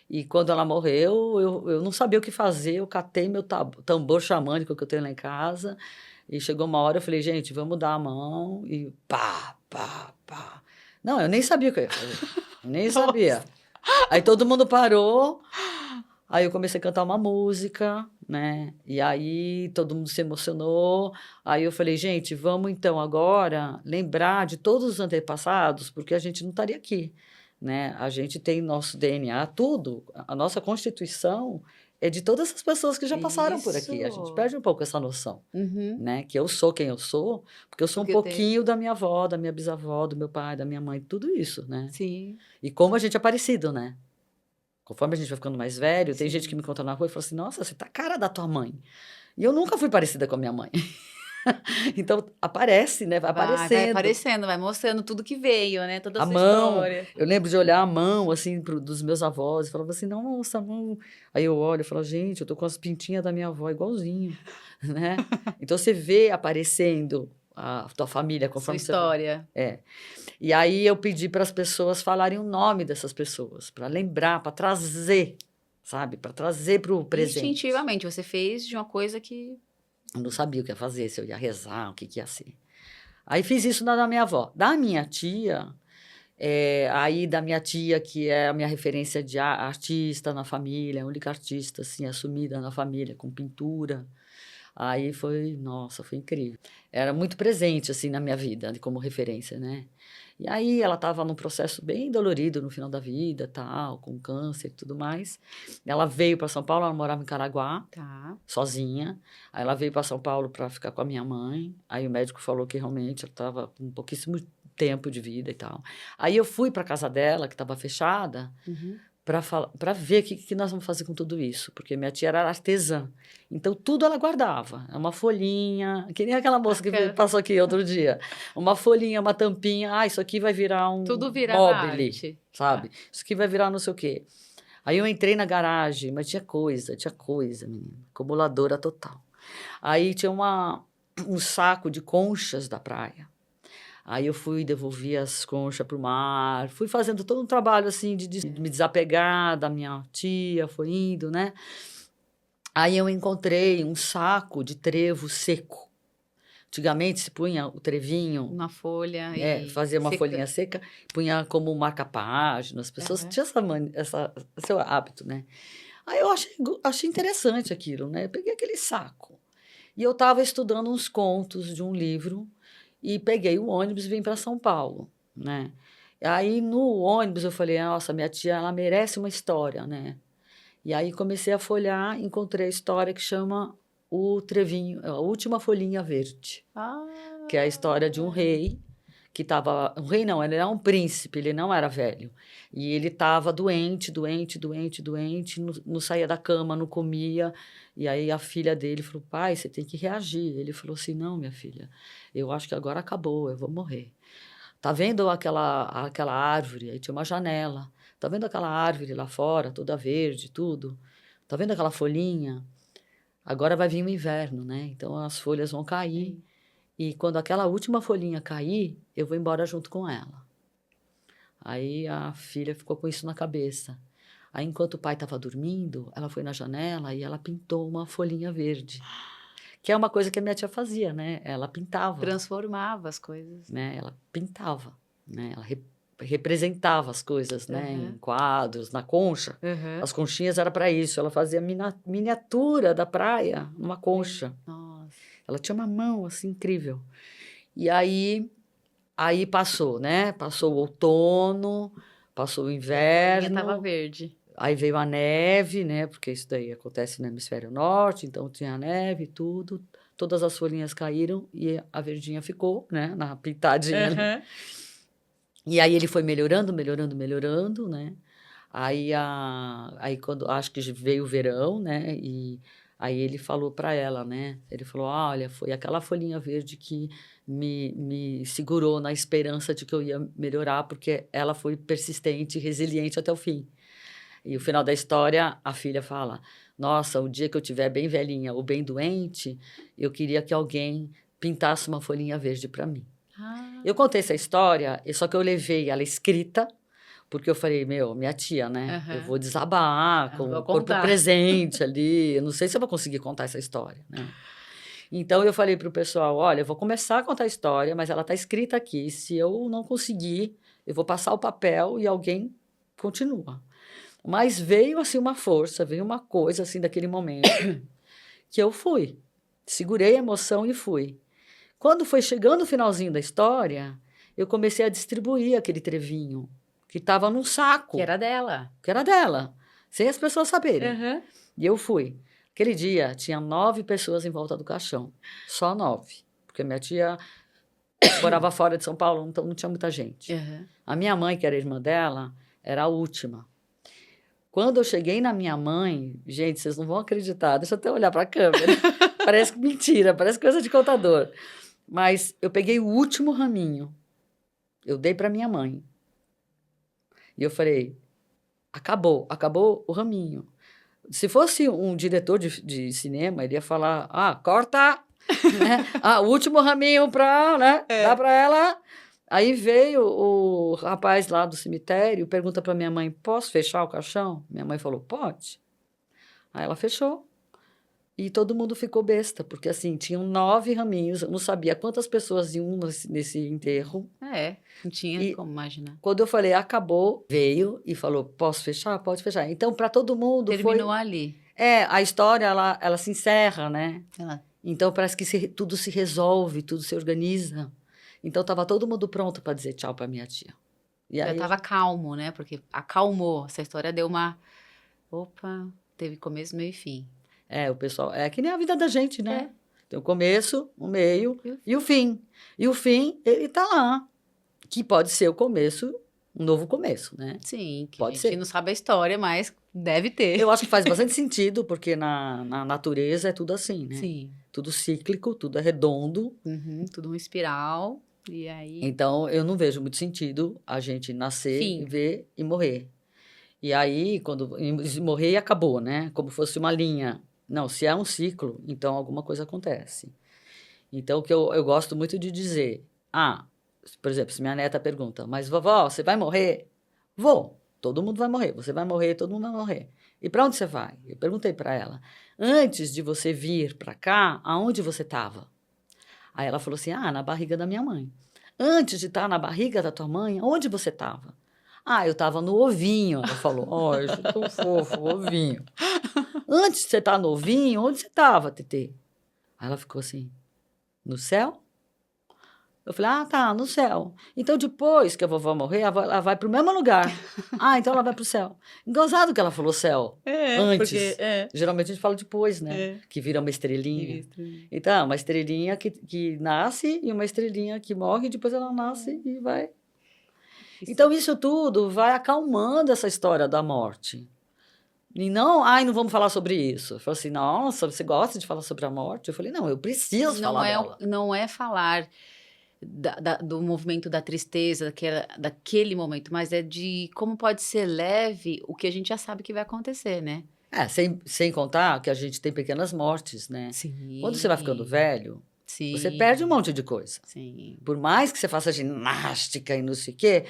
Speaker 1: E quando ela morreu, eu não sabia o que fazer, eu catei meu tambor xamânico que eu tenho lá em casa, e chegou uma hora, eu falei, gente, vamos dar a mão, e pá. Não, eu nem sabia o que eu ia fazer, nem sabia. Aí todo mundo parou, aí eu comecei a cantar uma música, né? E aí todo mundo se emocionou. Aí eu falei, gente, vamos então agora lembrar de todos os antepassados, porque a gente não estaria aqui, né? A gente tem nosso DNA, tudo, a nossa Constituição é de todas essas pessoas que já passaram por aqui. A gente
Speaker 2: Isso.
Speaker 1: perde um pouco essa noção,
Speaker 2: Uhum.
Speaker 1: né? Que eu sou quem eu sou, porque eu sou
Speaker 2: Porque
Speaker 1: um pouquinho da minha avó, da minha bisavó, do meu pai, da minha mãe, tudo isso, né?
Speaker 2: Sim,
Speaker 1: E como a gente é parecido, né? Conforme a gente vai ficando mais velho, tem gente que
Speaker 2: sim.
Speaker 1: me encontra na rua e fala assim, nossa, você tá a cara da tua mãe. E eu nunca fui parecida com a minha mãe. Então, aparece, né? Vai
Speaker 2: Vai
Speaker 1: aparecendo.
Speaker 2: aparecendo, vai mostrando tudo que veio, né? Toda a
Speaker 1: A
Speaker 2: sua
Speaker 1: mão,
Speaker 2: história.
Speaker 1: eu lembro de olhar a mão, assim, dos meus avós, e falava assim, nossa, a mão... Aí eu olho e falo, gente, eu tô com as pintinhas da minha avó igualzinho, né? Então, você vê aparecendo a tua família
Speaker 2: Sua
Speaker 1: conforme você...
Speaker 2: história.
Speaker 1: É. E aí eu pedi para as pessoas falarem o nome dessas pessoas, para lembrar, para trazer, sabe? Para trazer para o presente.
Speaker 2: Instintivamente, você fez de uma coisa que...
Speaker 1: Eu não sabia o que ia fazer, se eu ia rezar, o que, que ia ser. Aí fiz isso da minha avó. Da minha tia, aí da minha tia, que é a minha referência de artista na família, a única artista assim, assumida na família, com pintura. Aí foi, nossa, foi incrível. Era muito presente assim na minha vida, como referência, né? E aí ela estava num processo bem dolorido no final da vida, tal, com câncer e tudo mais. Ela veio para São Paulo, ela morava em Caraguá,
Speaker 2: Tá.
Speaker 1: sozinha. Aí ela veio para São Paulo para ficar com a minha mãe. Aí o médico falou que realmente ela estava com pouquíssimo tempo de vida e tal. Aí eu fui para casa dela, que estava fechada,
Speaker 2: Uhum.
Speaker 1: para ver o que nós vamos fazer com tudo isso, porque minha tia era artesã. Então, tudo ela guardava. Uma folhinha, que nem aquela moça que
Speaker 2: Bacana.
Speaker 1: passou aqui outro dia. Uma folhinha, uma tampinha. Ah, isso aqui vai virar um
Speaker 2: Tudo virava
Speaker 1: mobile,
Speaker 2: arte.
Speaker 1: sabe?
Speaker 2: Tá.
Speaker 1: Isso aqui vai virar não sei o quê. Aí eu entrei na garagem, mas tinha coisa, menina. Acumuladora total. Aí tinha um saco de conchas da praia. Aí eu fui devolver as conchas para o mar, fui fazendo todo um trabalho assim de me desapegar da minha tia, foi indo, né? Aí eu encontrei um saco de trevo seco. Antigamente se punha o trevinho,
Speaker 2: Uma folha
Speaker 1: fazia uma
Speaker 2: seca.
Speaker 1: folhinha seca, punha como marca-página, as pessoas
Speaker 2: Aham.
Speaker 1: tinham esse hábito, né? Aí eu achei interessante aquilo, né? Eu peguei aquele saco e eu estava estudando uns contos de um livro e peguei o ônibus e vim para São Paulo, né? Aí no ônibus eu falei, nossa, minha tia, ela merece uma história, né? E aí comecei a folhear, encontrei a história que chama O Trevinho, a Última Folhinha Verde, que é a história de um rei que estava... Um rei não, ele era um príncipe, ele não era velho. E ele estava doente, não saía da cama, não comia. E aí a filha dele falou, pai, você tem que reagir. Ele falou assim, não, minha filha, eu acho que agora acabou, eu vou morrer. Tá vendo aquela árvore? Aí tinha uma janela. Tá vendo aquela árvore lá fora, toda verde, tudo? Tá vendo aquela folhinha? Agora vai vir o inverno, né? Então as folhas vão cair.
Speaker 2: Sim.
Speaker 1: E quando aquela última folhinha cair, eu vou embora junto com ela. Aí a filha ficou com isso na cabeça. Aí, enquanto o pai estava dormindo, ela foi na janela e ela pintou uma folhinha verde. Que é uma coisa que a minha tia fazia, né? Ela pintava,
Speaker 2: Transformava as coisas.
Speaker 1: né? Ela pintava, né? Ela representava as coisas, né? Em quadros, na concha.
Speaker 2: Uhum.
Speaker 1: As conchinhas era para isso. Ela fazia miniatura da praia numa concha.
Speaker 2: Nossa.
Speaker 1: Ela tinha uma mão assim incrível. E aí passou, né? Passou o outono, passou o
Speaker 2: A folhinha tava
Speaker 1: inverno,
Speaker 2: verde.
Speaker 1: aí veio a neve, né? Porque isso daí acontece no hemisfério norte, então tinha neve e tudo. Todas as folhinhas caíram e a verdinha ficou, né? Na pintadinha ali.
Speaker 2: Uhum.
Speaker 1: E aí ele foi melhorando, né? Aí quando acho que veio o verão, né? E aí ele falou para ela, né? Ele falou: olha, foi aquela folhinha verde que me segurou na esperança de que eu ia melhorar, porque ela foi persistente e resiliente até o fim. E o final da história, a filha fala: nossa, o dia que eu tiver bem velhinha ou bem doente, eu queria que alguém pintasse uma folhinha verde para mim.
Speaker 2: Ah,
Speaker 1: Eu contei essa história, só que eu levei ela escrita, porque eu falei, minha tia, né? Eu vou desabar com
Speaker 2: vou
Speaker 1: o corpo
Speaker 2: contar.
Speaker 1: presente ali. Eu não sei se eu vou conseguir contar essa história, né? Então eu falei para o pessoal, olha, eu vou começar a contar a história, mas ela está escrita aqui. Se eu não conseguir, eu vou passar o papel e alguém continua. Mas veio assim uma força, veio uma coisa assim daquele momento que eu fui. Segurei a emoção e fui. Quando foi chegando o finalzinho da história, eu comecei a distribuir aquele trevinho, que estava num saco.
Speaker 2: Que era dela.
Speaker 1: Que era dela, sem as pessoas saberem.
Speaker 2: Uhum.
Speaker 1: E eu fui. Aquele dia, tinha 9 pessoas em volta do caixão. Só 9. Porque minha tia morava fora de São Paulo, então não tinha muita gente.
Speaker 2: Uhum.
Speaker 1: A minha mãe, que era irmã dela, era a última. Quando eu cheguei na minha mãe, gente, vocês não vão acreditar, deixa eu até olhar para a câmera. Parece mentira, parece coisa de contador. Mas eu peguei o último raminho, eu dei para minha mãe. E eu falei, acabou o raminho. Se fosse um diretor de cinema, ele ia falar, corta, né? O último raminho para, né? Dá para ela. Aí veio o rapaz lá do cemitério, pergunta para minha mãe, posso fechar o caixão? Minha mãe falou, pode. Aí ela fechou. E todo mundo ficou besta, porque assim, tinham 9 raminhos, eu não sabia quantas pessoas iam nesse enterro.
Speaker 2: Não tinha como imaginar.
Speaker 1: Quando eu falei, acabou, veio e falou, posso fechar? Pode fechar. Então, para todo mundo
Speaker 2: Terminou ali.
Speaker 1: A história, ela se encerra, né? Então, parece que tudo se resolve, tudo se organiza. Então, estava todo mundo pronto para dizer tchau para minha tia. E
Speaker 2: já
Speaker 1: aí,
Speaker 2: estava calmo, né? Porque acalmou. Essa história deu uma... Opa, teve começo, meio e fim.
Speaker 1: O pessoal... É que nem a vida da gente, né? Tem o começo, o meio e o fim. E o fim, ele está lá. Que pode ser o começo, um novo começo, né?
Speaker 2: Sim, que
Speaker 1: pode
Speaker 2: a gente
Speaker 1: ser.
Speaker 2: Não sabe a história, mas deve ter.
Speaker 1: Eu acho que faz bastante sentido, porque na natureza é tudo assim, né?
Speaker 2: Sim.
Speaker 1: Tudo cíclico, tudo é redondo.
Speaker 2: Tudo uma espiral. E aí...
Speaker 1: Então, eu não vejo muito sentido a gente nascer, ver e morrer. E aí, quando morrer, acabou, né? Como fosse uma linha. Não, se é um ciclo, então alguma coisa acontece. Então, o que eu gosto muito de dizer... por exemplo, se minha neta pergunta, mas vovó, você vai morrer? Vou. Todo mundo vai morrer. Você vai morrer, todo mundo vai morrer. E para onde você vai? Eu perguntei para ela. Antes de você vir para cá, aonde você estava? Aí ela falou assim, na barriga da minha mãe. Antes de estar na barriga da tua mãe, onde você estava? Eu estava no ovinho. Ela falou, isso é tão fofo, ovinho. Antes de você estar no ovinho, onde você estava, Tetê? Aí ela ficou assim, no céu? Eu falei, tá, no céu. Então, depois que a vovó morrer, ela vai para o mesmo lugar. Então ela vai para o céu. Engraçado que ela falou céu antes.
Speaker 2: Porque,
Speaker 1: Geralmente a gente fala depois, né? Que vira uma estrelinha. Então, uma estrelinha que nasce e uma estrelinha que morre, e depois ela nasce e vai. Então, isso tudo vai acalmando essa história da morte. E não, não vamos falar sobre isso. Eu falei assim, nossa, você gosta de falar sobre a morte? Eu falei, não, eu preciso falar dela.
Speaker 2: Não é falar... do movimento da tristeza, daquele momento, mas é de como pode ser leve o que a gente já sabe que vai acontecer, né?
Speaker 1: Sem contar que a gente tem pequenas mortes, né?
Speaker 2: Sim.
Speaker 1: Quando você vai ficando velho,
Speaker 2: sim,
Speaker 1: você perde um monte de coisa.
Speaker 2: Sim.
Speaker 1: Por mais que você faça ginástica e não sei o quê,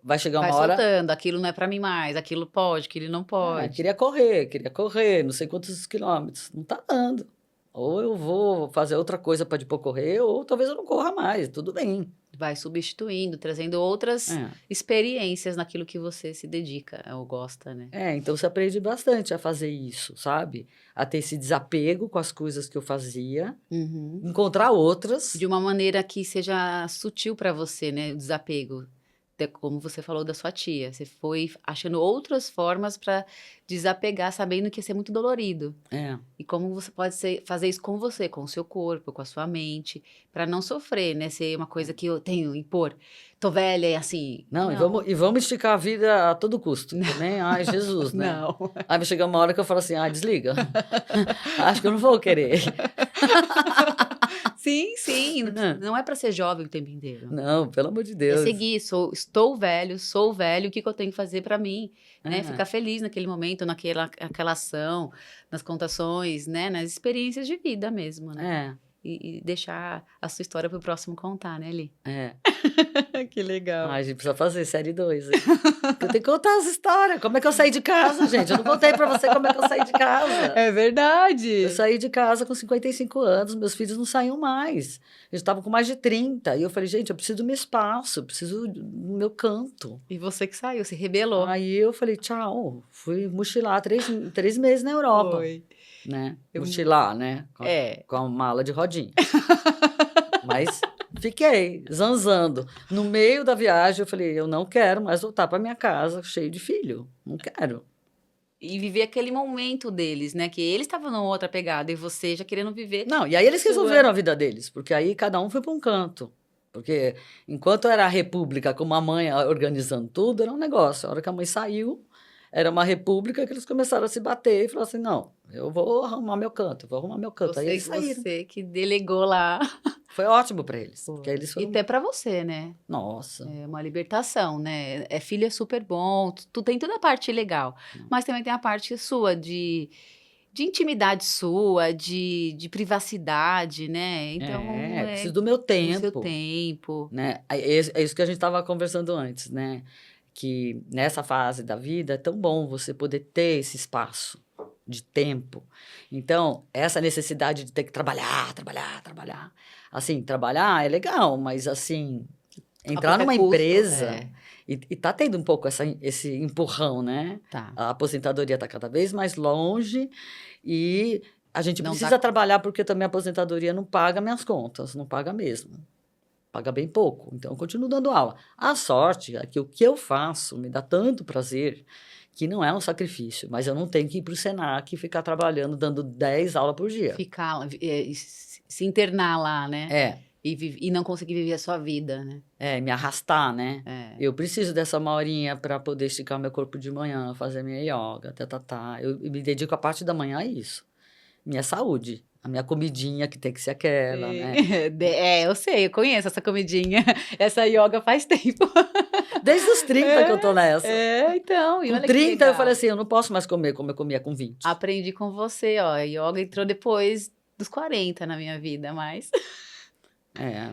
Speaker 1: vai chegar uma hora...
Speaker 2: Vai soltando, aquilo não é para mim mais, aquilo pode, aquilo não pode.
Speaker 1: Queria correr, não sei quantos quilômetros. Não tá dando. Ou eu vou fazer outra coisa para depois correr, ou talvez eu não corra mais, tudo bem.
Speaker 2: Vai substituindo, trazendo outras experiências naquilo que você se dedica ou gosta, né?
Speaker 1: Então você aprende bastante a fazer isso, sabe? A ter esse desapego com as coisas que eu fazia, encontrar outras.
Speaker 2: De uma maneira que seja sutil para você, né? O desapego. Como você falou da sua tia, você foi achando outras formas para desapegar, sabendo que ia ser muito dolorido. E como você pode fazer isso com você, com o seu corpo, com a sua mente, para não sofrer, né? Ser uma coisa que eu tenho impor. Tô velha e assim.
Speaker 1: Não. E vamos esticar a vida a todo custo. Também, Jesus, né?
Speaker 2: Não.
Speaker 1: Aí vai chegar uma hora que eu falo assim, desliga. Acho que eu não vou querer.
Speaker 2: Sim. Não é para ser jovem o tempo inteiro.
Speaker 1: Não, pelo amor de Deus.
Speaker 2: É seguir, sou velho, o que eu tenho que fazer para mim? Né? Ficar feliz naquele momento, naquela ação, nas contações, né? Nas experiências de vida mesmo, né? E deixar a sua história pro próximo contar, né, Li? Que legal.
Speaker 1: A gente precisa fazer série 2. Eu tenho que contar as histórias. Como é que eu saí de casa, gente? Eu não contei pra você como é que eu saí de casa.
Speaker 2: É verdade.
Speaker 1: Eu saí de casa com 55 anos, meus filhos não saíam mais. Eles estavam com mais de 30. E eu falei, gente, eu preciso do meu espaço, eu preciso do meu canto.
Speaker 2: E você que saiu, se rebelou.
Speaker 1: Aí eu falei, tchau. Fui mochilar 3 meses na Europa.
Speaker 2: Foi.
Speaker 1: né? Mochilar, né? Com a mala de rodinha. Mas fiquei zanzando. No meio da viagem, eu falei, eu não quero mais voltar para minha casa cheio de filho. Não quero.
Speaker 2: E viver aquele momento deles, né? Que eles estavam numa outra pegada e você já querendo viver.
Speaker 1: Não, e aí eles resolveram a vida deles, porque aí cada um foi para um canto. Porque enquanto era a república, com a mãe organizando tudo, era um negócio. A hora que a mãe saiu, era uma república que eles começaram a se bater e falaram assim, não, eu vou arrumar meu canto, vou arrumar meu canto. Aí eles saíram.
Speaker 2: Você que delegou lá.
Speaker 1: Foi ótimo para eles. Porque eles foram...
Speaker 2: E até para você, né?
Speaker 1: Nossa.
Speaker 2: É uma libertação, né? Filho é super bom, tu tem toda a parte legal, mas também tem a parte sua de intimidade sua, de privacidade, né? Então,
Speaker 1: preciso do meu tempo.
Speaker 2: Do seu tempo.
Speaker 1: Né? É isso que a gente estava conversando antes, né? Que nessa fase da vida é tão bom você poder ter esse espaço de tempo. Então, essa necessidade de ter que trabalhar. Assim, trabalhar é legal, mas assim, entrar numa empresa e tá tendo um pouco esse empurrão, né?
Speaker 2: Tá.
Speaker 1: A aposentadoria está cada vez mais longe e a gente precisa trabalhar porque também a aposentadoria não paga minhas contas, não paga mesmo. Paga bem pouco, então eu continuo dando aula. A sorte é que o que eu faço me dá tanto prazer que não é um sacrifício, mas eu não tenho que ir para o Senac e ficar trabalhando, dando 10 aulas por dia.
Speaker 2: Ficar, se internar lá, né? E não conseguir viver a sua vida, né?
Speaker 1: Me arrastar, né? Eu preciso dessa 1 horinha para poder esticar meu corpo de manhã, fazer minha yoga, Eu me dedico a parte da manhã a isso. Minha saúde. A minha comidinha, que tem que ser aquela, né?
Speaker 2: Eu sei, eu conheço essa comidinha. Essa yoga faz tempo.
Speaker 1: Desde os 30 que eu tô nessa.
Speaker 2: Então.
Speaker 1: Com 30 eu falei assim, eu não posso mais comer como eu comia com 20.
Speaker 2: Aprendi com você, ó. A yoga entrou depois dos 40 na minha vida, mas...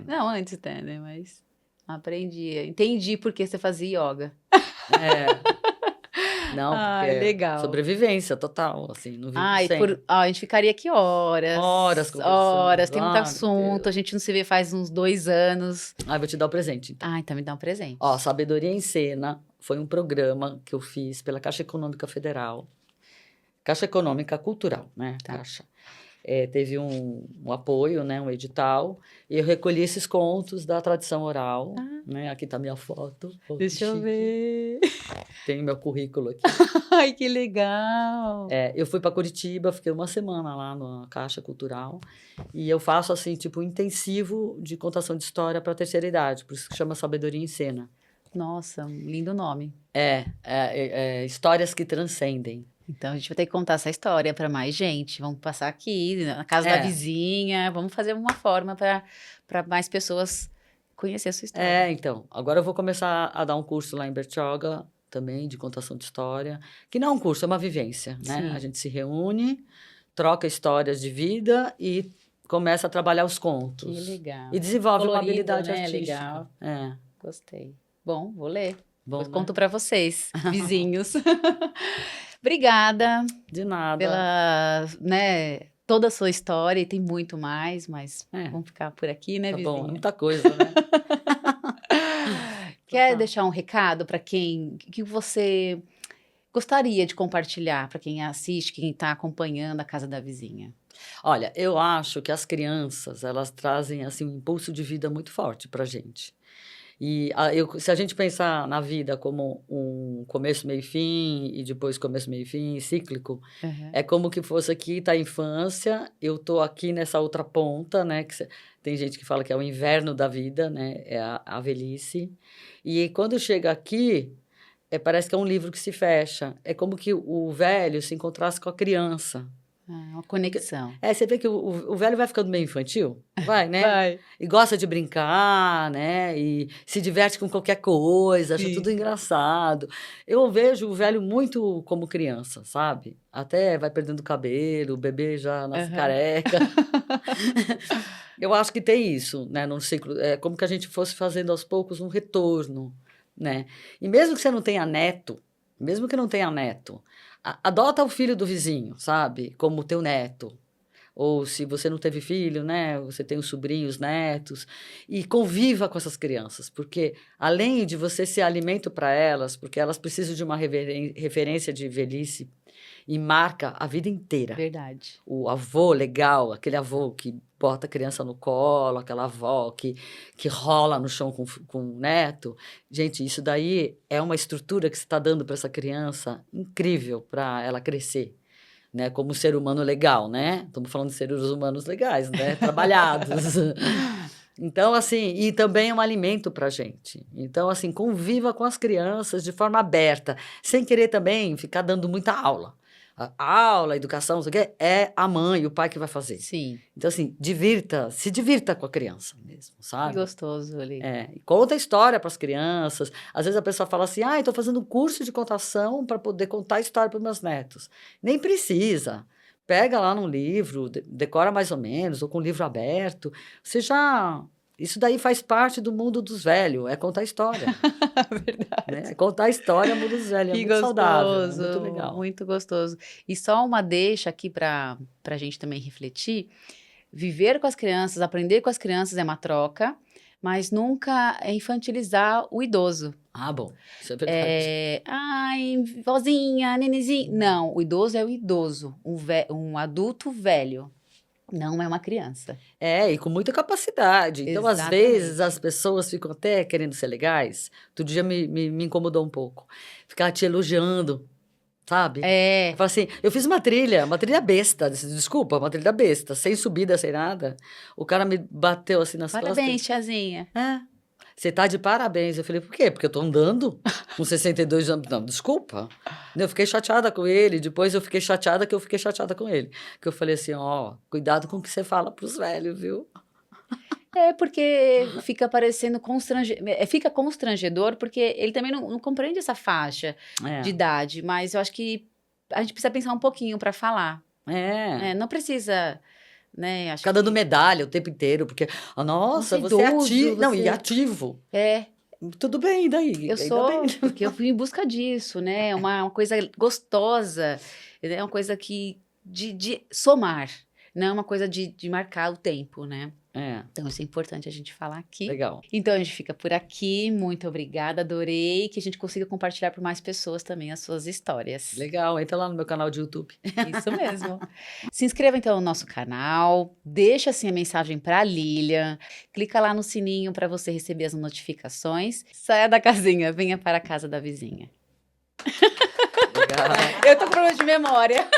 Speaker 2: Não, antes até, né? Mas aprendi. Entendi por que você fazia yoga.
Speaker 1: Não, porque
Speaker 2: legal.
Speaker 1: Sobrevivência total, assim, não vivo sem.
Speaker 2: A gente ficaria aqui horas.
Speaker 1: Horas,
Speaker 2: tem muito assunto, a gente não se vê faz uns 2 anos.
Speaker 1: Vou te dar um presente, então.
Speaker 2: Então me dá um presente.
Speaker 1: Sabedoria em Cena foi um programa que eu fiz pela Caixa Econômica Federal. Caixa Econômica Cultural, né?
Speaker 2: Tá.
Speaker 1: Caixa. Teve um apoio, né, um edital, e eu recolhi esses contos da tradição oral, né? Aqui está minha foto.
Speaker 2: Deixa eu ver.
Speaker 1: Tem meu currículo aqui.
Speaker 2: Ai, que legal!
Speaker 1: Eu fui para Curitiba, fiquei 1 semana lá na Caixa Cultural, e eu faço, assim, tipo, intensivo de contação de história para a terceira idade, por isso que chama Sabedoria em Cena.
Speaker 2: Nossa, um lindo nome.
Speaker 1: Histórias que transcendem.
Speaker 2: Então, a gente vai ter que contar essa história para mais gente. Vamos passar aqui, na casa da vizinha. Vamos fazer uma forma para mais pessoas conhecer a sua história.
Speaker 1: Então. Agora eu vou começar a dar um curso lá em Bertioga, também, de contação de história. Que não é um curso, é uma vivência, né?
Speaker 2: Sim.
Speaker 1: A gente se reúne, troca histórias de vida e começa a trabalhar os contos.
Speaker 2: Que legal.
Speaker 1: E desenvolve
Speaker 2: colorido,
Speaker 1: uma habilidade
Speaker 2: né?
Speaker 1: artística.
Speaker 2: Legal. Gostei. Bom, vou ler.
Speaker 1: Bom,
Speaker 2: conto para vocês, vizinhos. Obrigada.
Speaker 1: De nada.
Speaker 2: Pela, toda a sua história, e tem muito mais, mas vamos ficar por aqui, né, vizinha?
Speaker 1: Bom, muita coisa, né?
Speaker 2: Quer deixar um recado para quem que você gostaria de compartilhar, para quem assiste, quem está acompanhando a Casa da Vizinha?
Speaker 1: Olha, eu acho que as crianças, elas trazem, assim, um impulso de vida muito forte para a gente. E se a gente pensar na vida como um começo, meio e fim, e depois começo, meio e fim, cíclico, é como que fosse aqui, tá a infância, eu tô aqui nessa outra ponta, né? Tem gente que fala que é o inverno da vida, né? É a velhice. E quando chega aqui, parece que é um livro que se fecha. É como que o velho se encontrasse com a criança.
Speaker 2: Uma conexão.
Speaker 1: Você vê que o velho vai ficando meio infantil, vai, né?
Speaker 2: Vai.
Speaker 1: E gosta de brincar, né? E se diverte com qualquer coisa, acha tudo engraçado. Eu vejo o velho muito como criança, sabe? Até vai perdendo cabelo, o bebê já nasce careca. Eu acho que tem isso, né? Num ciclo. É como que a gente fosse fazendo aos poucos um retorno, né? E mesmo que você não tenha neto, adota o filho do vizinho, sabe? Como teu neto. Ou se você não teve filho, né? Você tem os sobrinhos, netos. E conviva com essas crianças. Porque, além de você ser alimento para elas, porque elas precisam de uma referência de velhice E marca a vida inteira.
Speaker 2: Verdade.
Speaker 1: O avô legal, aquele avô que bota a criança no colo, aquela avó que rola no chão com o neto. Gente, isso daí é uma estrutura que você está dando para essa criança incrível para ela crescer. Né, como ser humano legal, né? Estamos falando de seres humanos legais, né? Trabalhados. Então, assim, e também é um alimento para a gente. Então, assim, conviva com as crianças de forma aberta, sem querer também ficar dando muita aula. A aula, a educação, não sei o quê, é a mãe e o pai que vai fazer.
Speaker 2: Sim.
Speaker 1: Então, assim, se divirta com a criança mesmo, sabe?
Speaker 2: Que gostoso ali.
Speaker 1: E conta a história para as crianças. Às vezes a pessoa fala assim, estou fazendo um curso de contação para poder contar a história para os meus netos. Nem precisa. Pega lá num livro, decora mais ou menos, ou com o livro aberto. Isso daí faz parte do mundo dos velhos, é contar história.
Speaker 2: Verdade.
Speaker 1: Né? É contar a história, mundo dos velhos, é muito saudável, é muito legal.
Speaker 2: Muito gostoso. E só uma deixa aqui para a gente também refletir. Viver com as crianças, aprender com as crianças é uma troca, mas nunca é infantilizar o idoso.
Speaker 1: Ah, bom, isso é verdade.
Speaker 2: Ai, vozinha, nenezinho. Não, o idoso é o idoso, um adulto velho. Não é uma criança.
Speaker 1: E com muita capacidade. Então,
Speaker 2: Exatamente.
Speaker 1: Às vezes, as pessoas ficam até querendo ser legais. Outro dia me incomodou um pouco. Ficar te elogiando, sabe? Eu falo assim, eu fiz uma trilha besta, desculpa, uma trilha besta, sem subida, sem nada. O cara me bateu assim nas costas.
Speaker 2: Parabéns, tiazinha.
Speaker 1: Você tá de parabéns. Eu falei, por quê? Porque eu tô andando com 62 anos. Não, desculpa. Eu fiquei chateada com ele. Depois eu fiquei chateada com ele. Que eu falei assim, cuidado com o que você fala pros velhos, viu?
Speaker 2: Porque fica parecendo fica constrangedor, porque ele também não compreende essa faixa de idade. Mas eu acho que a gente precisa pensar um pouquinho para falar. Não precisa... Né?
Speaker 1: Ficar dando medalha o tempo inteiro, porque, nossa, você é ativo. Não, e ativo. Tudo bem, daí?
Speaker 2: Eu sou, porque eu fui em busca disso, né? É uma coisa gostosa, é uma coisa de somar, não é uma coisa de marcar o tempo, né? Então, isso é importante a gente falar aqui.
Speaker 1: Legal.
Speaker 2: Então, a gente fica por aqui. Muito obrigada, adorei que a gente consiga compartilhar para mais pessoas também as suas histórias.
Speaker 1: Legal, entra lá no meu canal de YouTube.
Speaker 2: Isso mesmo. Se inscreva, então, no nosso canal. Deixa, assim, a mensagem para a Lilian. Clica lá no sininho para você receber as notificações. Saia da casinha, venha para a casa da vizinha.
Speaker 1: Legal.
Speaker 2: Eu tô com problema de memória.